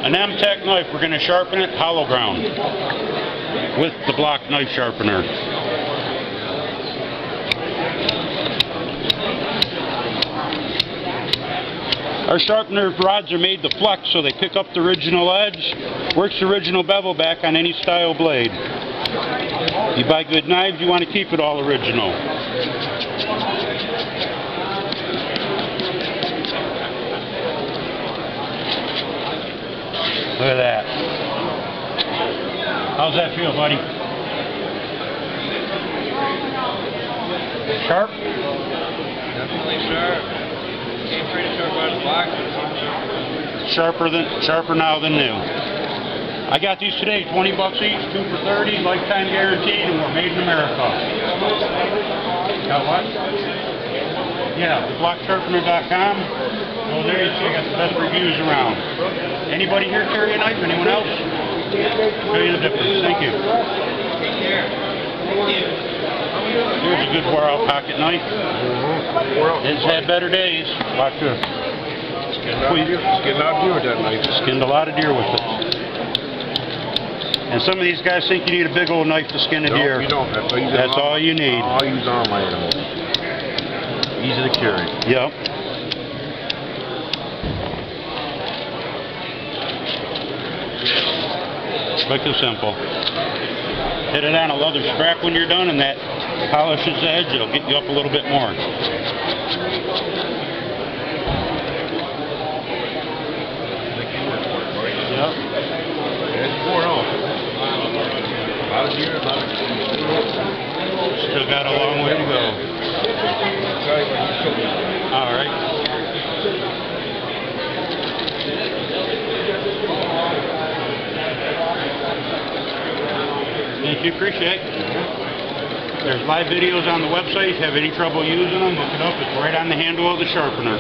An MTech knife. We're going to sharpen it hollow ground with the block knife sharpener. Our sharpener rods are made to flex so they pick up the original edge, works the original bevel back on any style blade. You buy good knives, you want to keep it all original. Look at that. How's that feel, buddy? Sharp? Definitely sharp. Ain't pretty sharp out of the box. Sharper now than new. I got these today, 20 bucks each, 2 for 30, lifetime guaranteed, and we're made in America. Got what? Yeah, blocksharpener.com. Oh, there you see, I got the best reviews around. Anybody here carry a knife? Anyone else? Show you the difference. Thank you. Here's a good wore-out pocket knife. It's had better days. Watch this. Skinned a lot of deer with that knife. Skinned a lot of deer with it. And some of these guys think you need a big old knife to skin a deer. You don't. That's all you need. I'll use all my animals. Easy to carry. Yep. Quick and simple. Hit it on a leather strap when you're done, and that polishes the edge. It'll get you up a little bit more. Yep. It's worn off. Still got a long way to go. All right. Thank you, appreciate it. There's live videos on the website. If you have any trouble using them, look it up. It's right on the handle of the sharpener.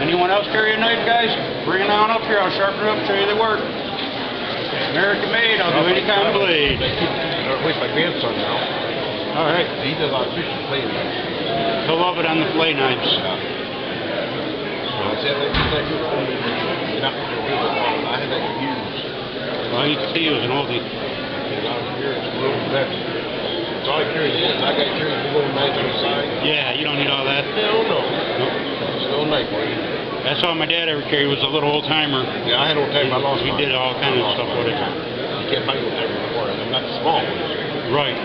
Anyone else carry a knife, guys? Bring it on up here. I'll sharpen it up, show you they work. American made. I'll do any kind of blade. At least my grandson now. All right. He does a lot of fishing play knives. He'll love it on the fillet knives. So I said that you're not going to do it. I had that confused. Well, you can see it was an oldie. That's all I carry. I got carry a little knife on the side. Yeah, you don't need all that. Hell no. Nope. It's no knife for you. That's all my dad ever carried was a little old timer. Yeah, I had old timer. I lost He mine. did all kinds of stuff with it. You can't find old timer anymore. I'm not the small ones. Right.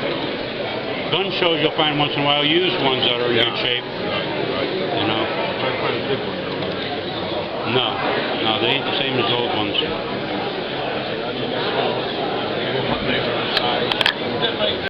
Gun shows you'll find once in a while used ones that are in good shape. Right. You know. I'm trying to find a good one. No, they ain't the same as old ones.